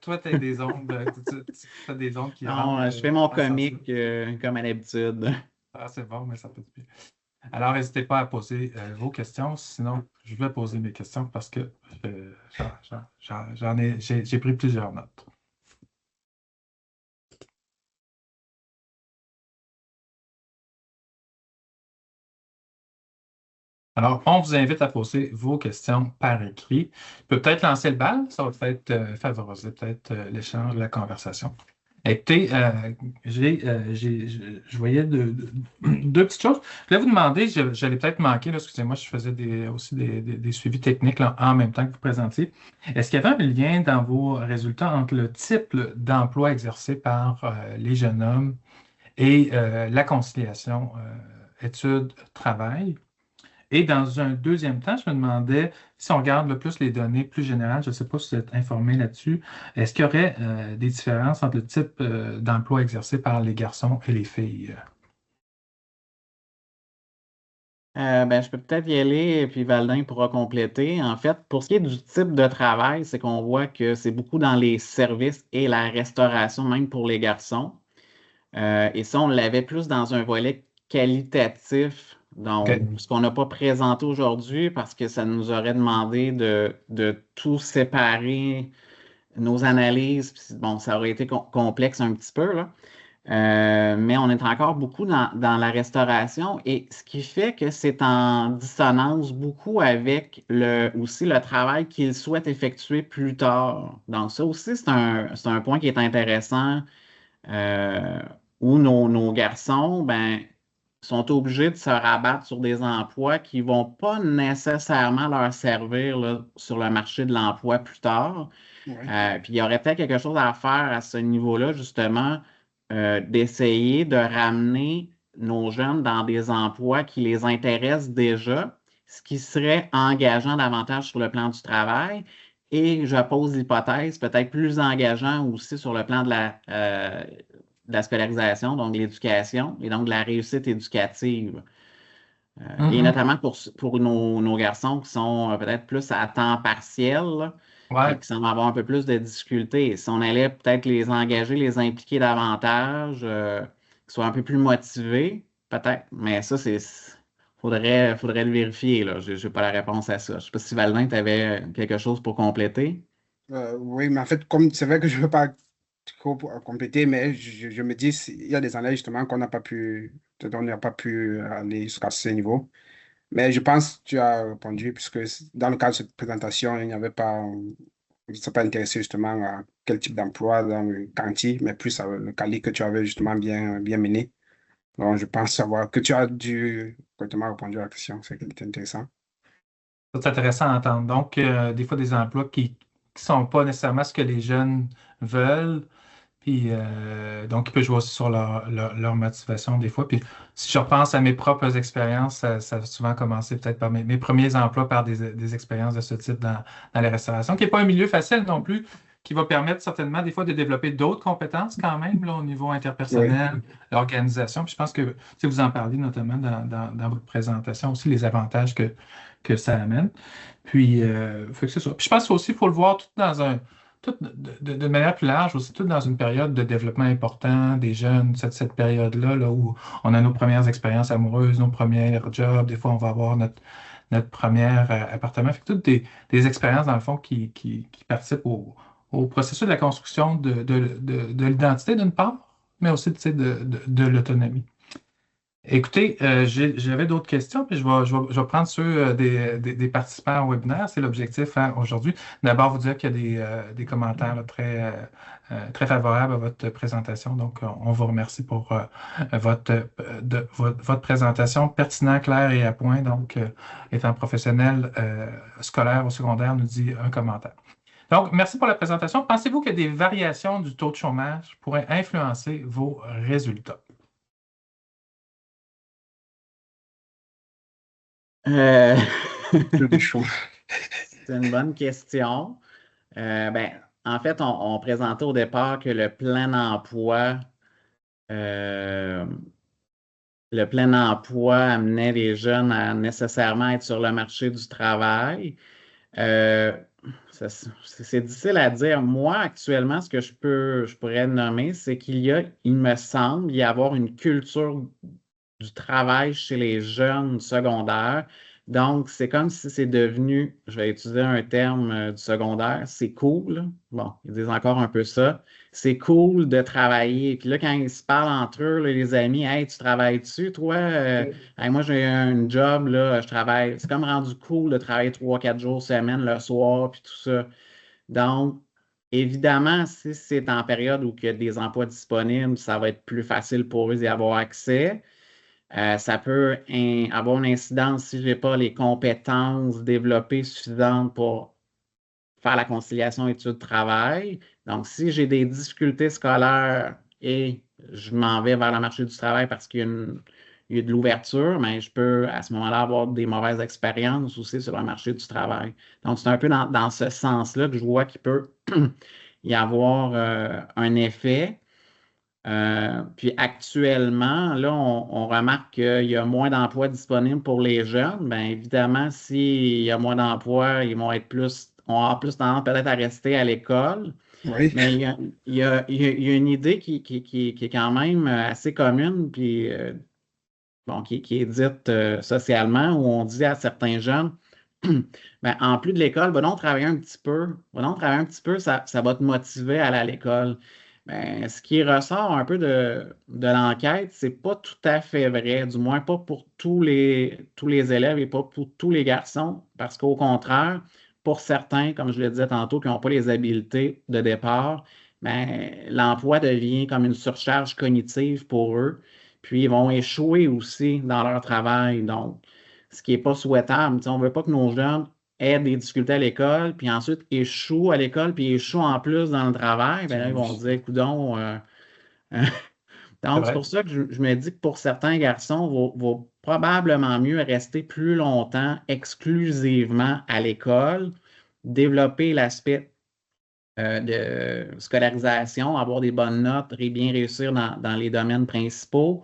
toi, tu aies des ondes, tu as des ondes qui Non, rentrent. je fais mon comique comme à l'habitude. Ah, c'est bon, mais ça peut être bien. Alors, n'hésitez pas à poser vos questions, sinon, je vais poser mes questions parce que j'ai pris plusieurs notes. Alors, on vous invite à poser vos questions par écrit. Peut-être lancer le bal, ça va peut-être favoriser peut-être l'échange, la conversation. Écoutez, je voyais deux petites choses. Je voulais vous demander, j'allais peut-être manquer, là, excusez-moi, je faisais aussi des suivis techniques là, en même temps que vous présentiez. Est-ce qu'il y avait un lien dans vos résultats entre le type d'emploi exercé par les jeunes hommes et la conciliation études-travail? Et dans un deuxième temps, je me demandais, si on regarde le plus les données plus générales, je ne sais pas si vous êtes informé là-dessus, est-ce qu'il y aurait des différences entre le type d'emploi exercé par les garçons et les filles? Ben, je peux peut-être y aller, et puis Valdin pourra compléter. En fait, pour ce qui est du type de travail, c'est qu'on voit que c'est beaucoup dans les services et la restauration, même pour les garçons. Et ça, on l'avait plus dans un volet qualitatif, donc OK. ce qu'on n'a pas présenté aujourd'hui parce que ça nous aurait demandé de tout séparer nos analyses. Puis, bon, ça aurait été complexe un petit peu, là. Mais on est encore beaucoup dans la restauration et ce qui fait que c'est en dissonance beaucoup avec aussi le travail qu'ils souhaitent effectuer plus tard. Donc, ça aussi, c'est un point qui est intéressant euh, où nos garçons ben, sont obligés de se rabattre sur des emplois qui ne vont pas nécessairement leur servir là, sur le marché de l'emploi plus tard. Ouais. Puis il y aurait peut-être quelque chose à faire à ce niveau-là, justement, d'essayer de ramener nos jeunes dans des emplois qui les intéressent déjà, ce qui serait engageant davantage sur le plan du travail. Et je pose l'hypothèse, peut-être plus engageant aussi sur le plan de la scolarisation, donc de l'éducation, et donc de la réussite éducative. Et Mhm. notamment pour nos garçons qui sont peut-être plus à temps partiel, là, Ouais. qui semblent avoir un peu plus de difficultés. Si on allait peut-être les engager, les impliquer davantage, qu'ils soient un peu plus motivés, peut-être. Mais ça, faudrait le vérifier, là. Je n'ai pas la réponse à ça. Je ne sais pas si Valdin, tu avais quelque chose pour compléter. Oui, mais en fait, comme c'est vrai que je ne veux pas trop compléter, mais je me dis, il y a des années justement qu'on n'a pas pu, on n'a pas pu aller jusqu'à ce niveau. Mais je pense que tu as répondu, puisque dans le cadre de cette présentation, il n'y avait pas, je ne s'est pas intéressé justement à quel type d'emploi dans le quanti, mais plus à le quali que tu avais justement bien mené. Donc, je pense savoir que tu as dû correctement répondu à la question, c'est intéressant. C'est intéressant à entendre. Donc, des fois, des emplois qui ne sont pas nécessairement ce que les jeunes veulent. Puis, donc, il peut jouer aussi sur leur motivation des fois. Puis, si je repense à mes propres expériences, ça a souvent commencé peut-être par mes premiers emplois par des expériences de ce type dans la restauration, qui n'est pas un milieu facile non plus, qui va permettre certainement des fois de développer d'autres compétences quand même là, au niveau Oui. interpersonnel, l'organisation. Puis, je pense que si vous en parlez notamment dans votre présentation aussi, les avantages que ça amène. Puis, fait que c'est ça. Puis, je pense aussi qu'il faut le voir tout de manière plus large, aussi tout dans une période de développement important des jeunes, cette période-là là, où on a nos premières expériences amoureuses, nos premiers jobs, des fois on va avoir notre premier appartement. Fait que toutes des expériences, dans le fond, qui participent au processus de la construction de l'identité d'une part, mais aussi tu sais, de l'autonomie. Écoutez, j'avais d'autres questions, puis je vais prendre ceux des participants au webinaire. C'est l'objectif hein, aujourd'hui. D'abord, vous dire qu'il y a des commentaires là, très favorables à votre présentation. Donc, on vous remercie pour votre présentation pertinente, claire et à point. Donc, étant professionnel scolaire au secondaire, nous dit un commentaire. Donc, merci pour la présentation. Pensez-vous que des variations du taux de chômage pourraient influencer vos résultats? Le choix. C'est une bonne question. Ben, en fait, on présentait au départ que le plein emploi amenait les jeunes à nécessairement être sur le marché du travail. Euh, c'est difficile à dire. Moi, actuellement, ce que je pourrais nommer, c'est il me semble y avoir une culture du travail chez les jeunes secondaires. Donc, c'est comme si c'est devenu, je vais utiliser un terme du secondaire, c'est cool. Bon, ils disent encore un peu ça. C'est cool de travailler. Puis là, quand ils se parlent entre eux, là, les amis, hey, tu travailles dessus, toi? Hey, moi, j'ai un job, là, je travaille. C'est comme rendu cool de travailler 3, 4 jours semaine, le soir, puis tout ça. Donc, évidemment, si c'est en période où il y a des emplois disponibles, ça va être plus facile pour eux d'y avoir accès. Ça peut avoir une incidence si je n'ai pas les compétences développées suffisantes pour faire la conciliation études-travail. Donc, si j'ai des difficultés scolaires et je m'en vais vers le marché du travail parce il y a de l'ouverture, mais je peux à ce moment-là avoir des mauvaises expériences aussi sur le marché du travail. Donc, c'est un peu dans ce sens-là que je vois qu'il peut y avoir un effet. Puis actuellement, là, on remarque qu'il y a moins d'emplois disponibles pour les jeunes. Bien évidemment, s'il y a moins d'emplois, ils vont être on va avoir plus tendance peut-être à rester à l'école. Oui. Mais il y a une idée qui est quand même assez commune, puis bon, qui est dite socialement, où on dit à certains jeunes, ben, en plus de l'école, va donc travailler un petit peu. Va donc travailler un petit peu, ça va te motiver à aller à l'école. Ben, ce qui ressort un peu de l'enquête, c'est pas tout à fait vrai, du moins pas pour tous les élèves et pas pour tous les garçons, parce qu'au contraire, pour certains, comme je le disais tantôt, qui n'ont pas les habiletés de départ, ben, l'emploi devient comme une surcharge cognitive pour eux, puis ils vont échouer aussi dans leur travail. Donc, ce qui n'est pas souhaitable. Tu sais, on ne veut pas que nos jeunes aient des difficultés à l'école, puis ensuite échouent à l'école, puis échouent en plus dans le travail. Bien là, ils vont se dire, coudonc. C'est Donc, c'est vrai. pour ça que je me dis que pour certains garçons, il va probablement mieux rester plus longtemps exclusivement à l'école, développer l'aspect de scolarisation, avoir des bonnes notes et bien réussir dans les domaines principaux.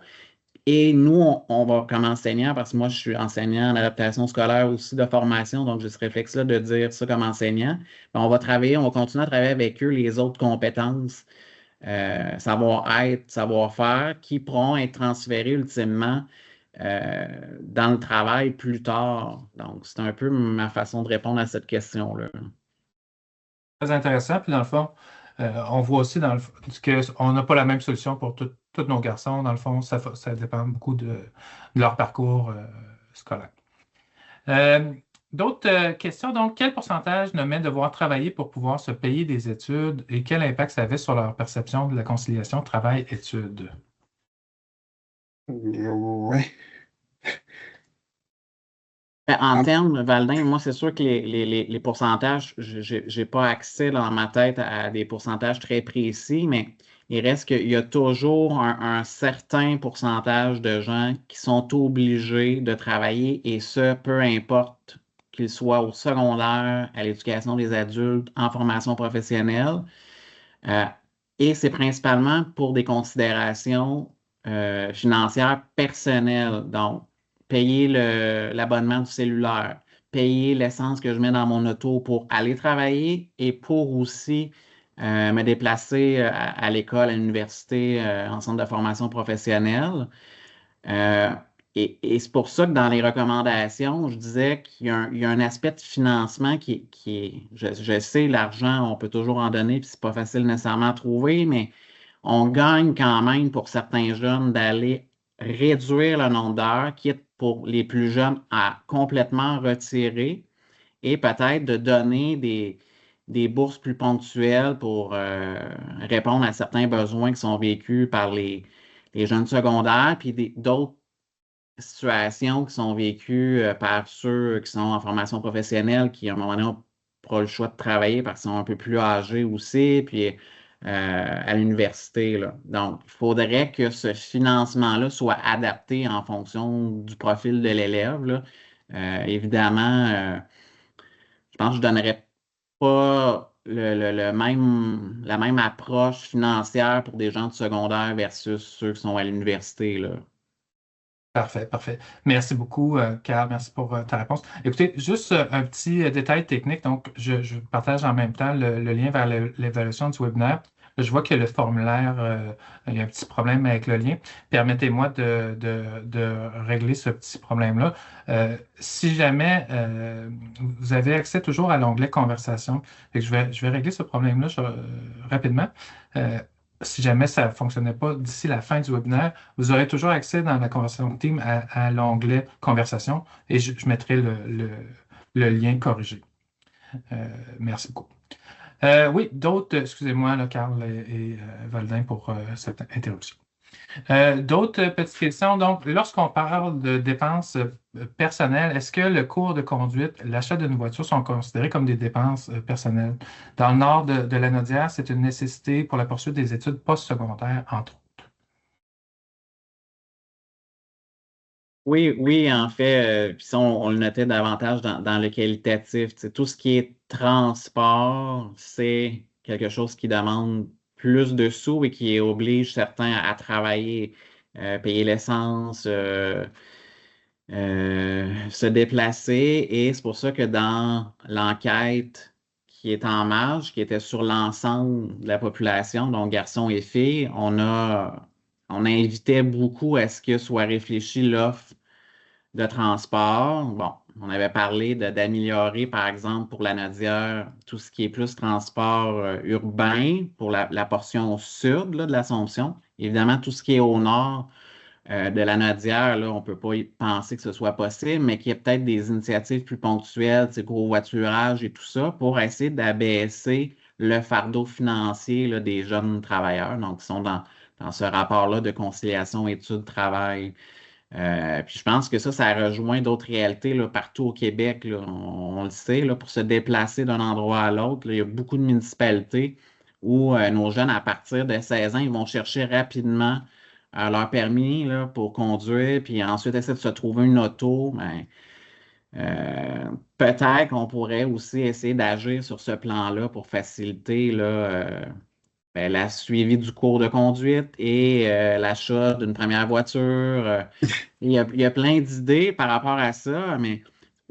Et nous, on va comme enseignant, parce que moi, je suis enseignant en adaptation scolaire aussi de formation, donc j'ai ce réflexe-là de dire ça comme enseignant. Ben, on va continuer à travailler avec eux les autres compétences, savoir-être, savoir-faire, qui pourront être transférées ultimement dans le travail plus tard. Donc, c'est un peu ma façon de répondre à cette question-là. Très intéressant. Puis dans le fond, on voit aussi qu'on n'a pas la même solution pour tous nos garçons. Dans le fond, ça dépend beaucoup de leur parcours scolaire. D'autres questions. Donc, quel pourcentage nomait devoir travailler pour pouvoir se payer des études et quel impact ça avait sur leur perception de la conciliation travail-études? Ouais. Ben, en En- termes, Valdin, moi, c'est sûr que les pourcentages, je n'ai pas accès là, dans ma tête à des pourcentages très précis, mais il reste qu'il y a toujours un certain pourcentage de gens qui sont obligés de travailler, et ce, peu importe qu'ils soient au secondaire, à l'éducation des adultes, en formation professionnelle. Euh, et c'est principalement pour des considérations financières personnelles. Donc, payer l'abonnement du cellulaire, payer l'essence que je mets dans mon auto pour aller travailler et pour aussi me déplacer à l'école, à l'université, en centre de formation professionnelle. Euh, et c'est pour ça que dans les recommandations, je disais il y a un aspect de financement qui est, je sais, l'argent, on peut toujours en donner, puis c'est pas facile nécessairement à trouver, mais on gagne quand même pour certains jeunes d'aller réduire le nombre d'heures, quitte pour les plus jeunes à complètement retirer et peut-être de donner des bourses plus ponctuelles pour répondre à certains besoins qui sont vécus par les jeunes secondaires, puis d'autres situations qui sont vécues par ceux qui sont en formation professionnelle, qui à un moment donné n'ont pas le choix de travailler parce qu'ils sont un peu plus âgés aussi, puis à l'université, là. Donc, il faudrait que ce financement-là soit adapté en fonction du profil de l'élève, là. Évidemment, je pense que je ne donnerais pas la même approche financière pour des gens de secondaire versus ceux qui sont à l'université, là. Parfait, parfait. Merci beaucoup, Carl. Merci pour ta réponse. Écoutez, juste un petit détail technique. Donc, je partage en même temps le lien vers l'évaluation du webinaire. Je vois que le formulaire, il y a un petit problème avec le lien. Permettez-moi de régler ce petit problème-là. Si jamais vous avez accès toujours à l'onglet Conversation, fait que je vais régler ce problème-là rapidement. Si jamais ça ne fonctionnait pas d'ici la fin du webinaire, vous aurez toujours accès dans la conversation Team à l'onglet Conversation et je mettrai le lien corrigé. Merci beaucoup. Oui, d'autres, excusez-moi, là, Carl et Valdin pour cette interruption. D'autres petites questions. Donc, lorsqu'on parle de dépenses personnelles, est-ce que le cours de conduite, l'achat d'une voiture sont considérés comme des dépenses personnelles? Dans le nord de la Naudière, c'est une nécessité pour la poursuite des études postsecondaires, entre autres. Oui, oui, en fait, puis ça, on le notait davantage dans le qualitatif. Tu sais, tout ce qui est transport, c'est quelque chose qui demande plus de sous et qui oblige certains à travailler, payer l'essence, se déplacer. Et c'est pour ça que dans l'enquête qui est en marge, qui était sur l'ensemble de la population, donc garçons et filles, on invitait beaucoup à ce que soit réfléchi l'offre de transport. Bon, on avait parlé d'améliorer, par exemple, pour la Nadière, tout ce qui est plus transport urbain pour la portion sud là, de l'Assomption. Évidemment, tout ce qui est au nord de la Nadière, là, on ne peut pas y penser que ce soit possible, mais qu'il y ait peut-être des initiatives plus ponctuelles, covoiturage et tout ça, pour essayer d'abaisser le fardeau financier là, des jeunes travailleurs, donc qui sont dans ce rapport-là de conciliation études-travail. Puis je pense que ça rejoint d'autres réalités là, partout au Québec. Là. On le sait, là, pour se déplacer d'un endroit à l'autre, là, il y a beaucoup de municipalités où nos jeunes, à partir de 16 ans, ils vont chercher rapidement leur permis là, pour conduire, puis ensuite essayer de se trouver une auto. Ben, peut-être qu'on pourrait aussi essayer d'agir sur ce plan-là pour faciliter là, ben, la suivi du cours de conduite et l'achat d'une première voiture. Il y a plein d'idées par rapport à ça, mais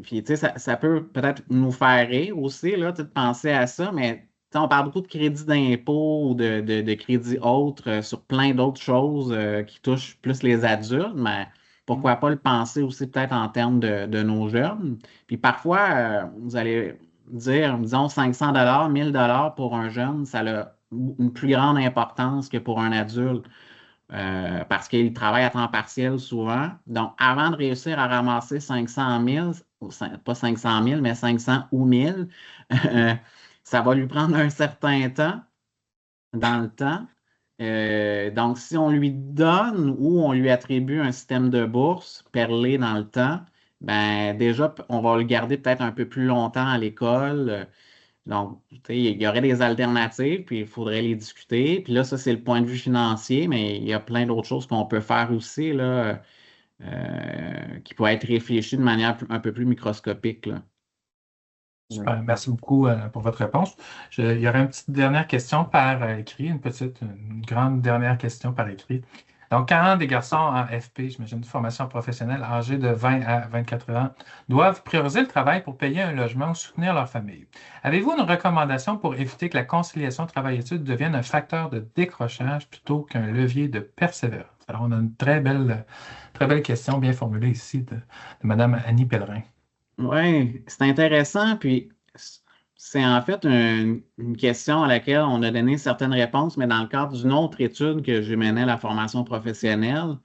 puis, tu sais, ça peut peut-être nous faire rire aussi, là, tu sais, de penser à ça, mais tu sais, on parle beaucoup de crédit d'impôt ou de crédit autres sur plein d'autres choses qui touchent plus les adultes, mais pourquoi pas le penser aussi peut-être en termes de nos jeunes. Puis parfois, vous allez dire, disons, 500 1000 pour un jeune, ça a une plus grande importance que pour un adulte. Parce qu'il travaille à temps partiel souvent. Donc, avant de réussir à ramasser 500 000, pas 500 000, mais 500 ou 1000, ça va lui prendre un certain temps dans le temps. Donc, si on lui donne ou on lui attribue un système de bourse perlé dans le temps, ben déjà, on va le garder peut-être un peu plus longtemps à l'école. Donc, tu sais, il y aurait des alternatives, puis il faudrait les discuter. Puis là, ça, c'est le point de vue financier, mais il y a plein d'autres choses qu'on peut faire aussi, là, qui pourraient être réfléchies de manière un peu plus microscopique, là. Super. Merci beaucoup pour votre réponse. Il y aurait une petite dernière question par écrit, une grande dernière question par écrit. Donc, quand des garçons en FP, j'imagine, de formation professionnelle, âgés de 20 à 24 ans, doivent prioriser le travail pour payer un logement ou soutenir leur famille, avez-vous une recommandation pour éviter que la conciliation travail-études devienne un facteur de décrochage plutôt qu'un levier de persévérance? Alors, on a une très belle question bien formulée ici de Mme Annie Pellerin. Oui, c'est intéressant, puis c'est en fait une question à laquelle on a donné certaines réponses, mais dans le cadre d'une autre étude que j'ai menée à la formation professionnelle.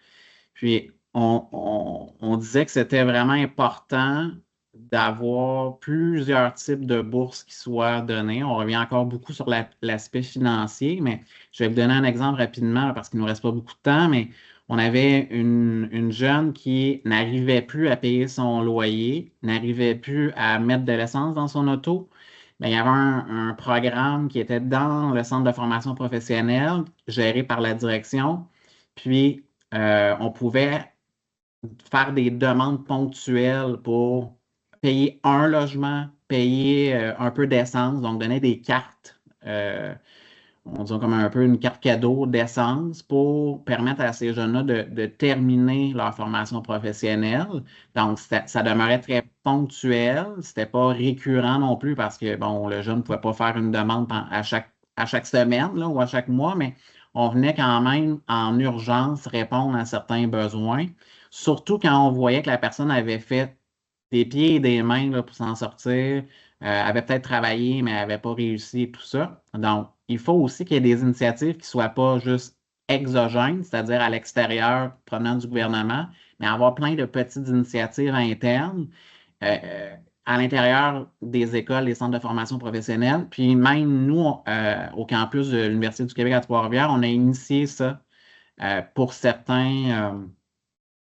Puis on disait que c'était vraiment important d'avoir plusieurs types de bourses qui soient données. On revient encore beaucoup sur l'aspect financier, mais je vais vous donner un exemple rapidement là, parce qu'il ne nous reste pas beaucoup de temps, mais on avait une jeune qui n'arrivait plus à payer son loyer, n'arrivait plus à mettre de l'essence dans son auto. Bien, il y avait un programme qui était dans le centre de formation professionnelle, géré par la direction. Puis, on pouvait faire des demandes ponctuelles pour payer un logement, payer un peu d'essence, donc donner des cartes, on dirait comme un peu une carte cadeau d'essence pour permettre à ces jeunes-là de terminer leur formation professionnelle. Donc, ça demeurait très ponctuel, c'était pas récurrent non plus parce que, bon, le jeune ne pouvait pas faire une demande à chaque semaine là, ou à chaque mois, mais on venait quand même en urgence répondre à certains besoins, surtout quand on voyait que la personne avait fait des pieds et des mains là, pour s'en sortir, avait peut-être travaillé, mais n'avait pas réussi et tout ça. Donc, il faut aussi qu'il y ait des initiatives qui ne soient pas juste exogènes, c'est-à-dire à l'extérieur, provenant du gouvernement, mais avoir plein de petites initiatives internes à l'intérieur des écoles, des centres de formation professionnelle. Puis même nous, au campus de l'Université du Québec à Trois-Rivières, on a initié ça pour certains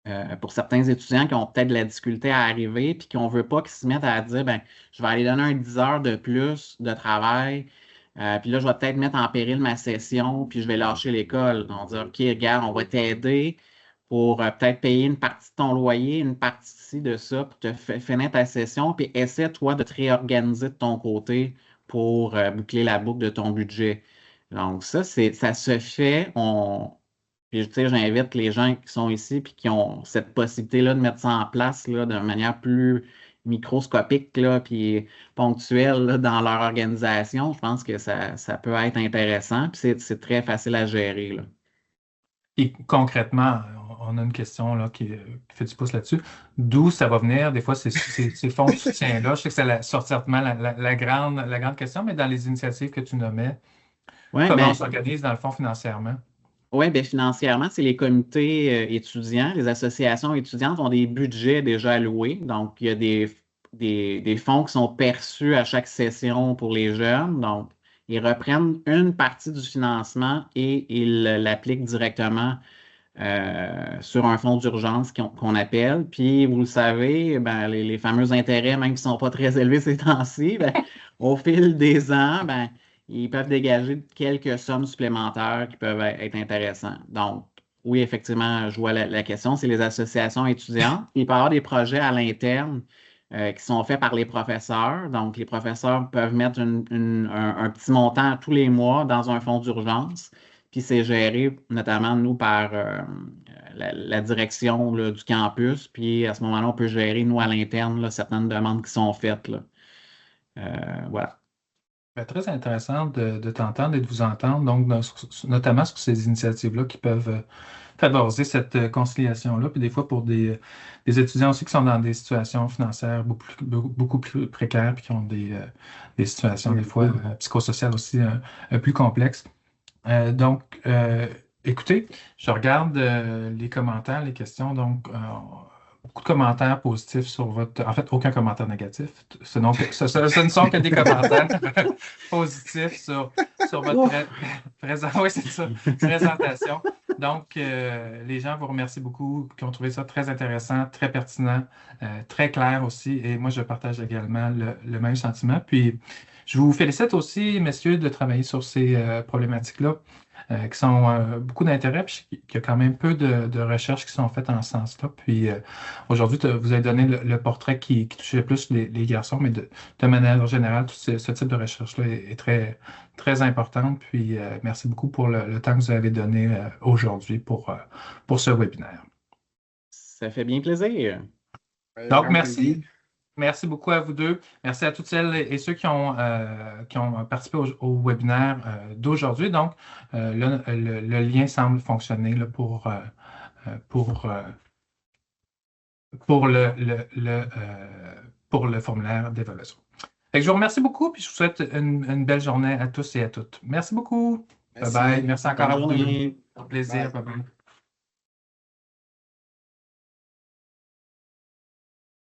étudiants qui ont peut-être de la difficulté à arriver puis qu'on ne veut pas qu'ils se mettent à dire, ben, je vais aller donner un 10 heures de plus de travail, puis là, je vais peut-être mettre en péril ma session, puis je vais lâcher l'école. On va dire, OK, regarde, on va t'aider pour peut-être payer une partie de ton loyer, une partie de ça pour te finir ta session, puis essaie, toi, de te réorganiser de ton côté pour boucler la boucle de ton budget. Donc, ça se fait. Puis, tu sais, j'invite les gens qui sont ici puis qui ont cette possibilité-là de mettre ça en place là, de manière plus microscopique là, puis ponctuelle là, dans leur organisation. Je pense que ça peut être intéressant puis c'est très facile à gérer, là. Et concrètement, on a une question là, qui fait du pouce là-dessus. D'où ça va venir, des fois, ces fonds de soutien-là? Je sais que c'est certainement la grande question, mais dans les initiatives que tu nommais, Oui, comment on bien, s'organise dans le fond financièrement? ouais, ben, financièrement, c'est les comités étudiants, les associations étudiantes ont des budgets déjà alloués. Donc, il y a des fonds qui sont perçus à chaque session pour les jeunes. Donc, ils reprennent une partie du financement et ils l'appliquent directement sur un fonds d'urgence qu'on appelle. Puis, vous le savez, ben, les fameux intérêts, même qui ne sont pas très élevés ces temps-ci, ben, au fil des ans, ben, ils peuvent dégager quelques sommes supplémentaires qui peuvent être intéressantes. Donc, oui, effectivement, je vois la question, c'est les associations étudiantes. Il peut y avoir des projets à l'interne qui sont faits par les professeurs. Donc, les professeurs peuvent mettre un petit montant tous les mois dans un fonds d'urgence. Puis c'est géré notamment, nous, par la direction là, du campus. Puis à ce moment-là, on peut gérer, nous, à l'interne, là, certaines demandes qui sont faites, là. Voilà. Ben, très intéressant de t'entendre et de vous entendre, donc notamment sur ces initiatives-là qui peuvent favoriser cette conciliation-là. Puis des fois, pour des étudiants aussi qui sont dans des situations financières beaucoup plus précaires, puis qui ont des situations, des fois, psychosociales aussi plus complexes. Donc, écoutez, je regarde les commentaires, les questions. Donc, beaucoup de commentaires positifs sur votre. En fait, aucun commentaire négatif. Ce ne sont que des commentaires positifs sur votre oui, c'est ça, présentation. Donc, les gens vous remercient beaucoup, qui ont trouvé ça très intéressant, très pertinent, très clair aussi. Et moi, je partage également le même sentiment. Puis, je vous félicite aussi, messieurs, de travailler sur ces problématiques-là qui sont beaucoup d'intérêt, puis qu'il y a quand même peu de recherches qui sont faites en ce sens-là. Puis aujourd'hui, vous avez donné le portrait qui touchait plus les garçons, mais de manière générale, tout ce type de recherche-là est très, très importante. Puis merci beaucoup pour le temps que vous avez donné aujourd'hui pour ce webinaire. Ça fait bien plaisir. Donc, merci. Merci beaucoup à vous deux. Merci à toutes celles et ceux qui ont participé au webinaire d'aujourd'hui. Donc, le lien semble fonctionner là, pour le formulaire d'évaluation. Je vous remercie beaucoup et je vous souhaite une belle journée à tous et à toutes. Merci beaucoup. Bye bye. Merci encore à vous deux. Un plaisir. Bye bye.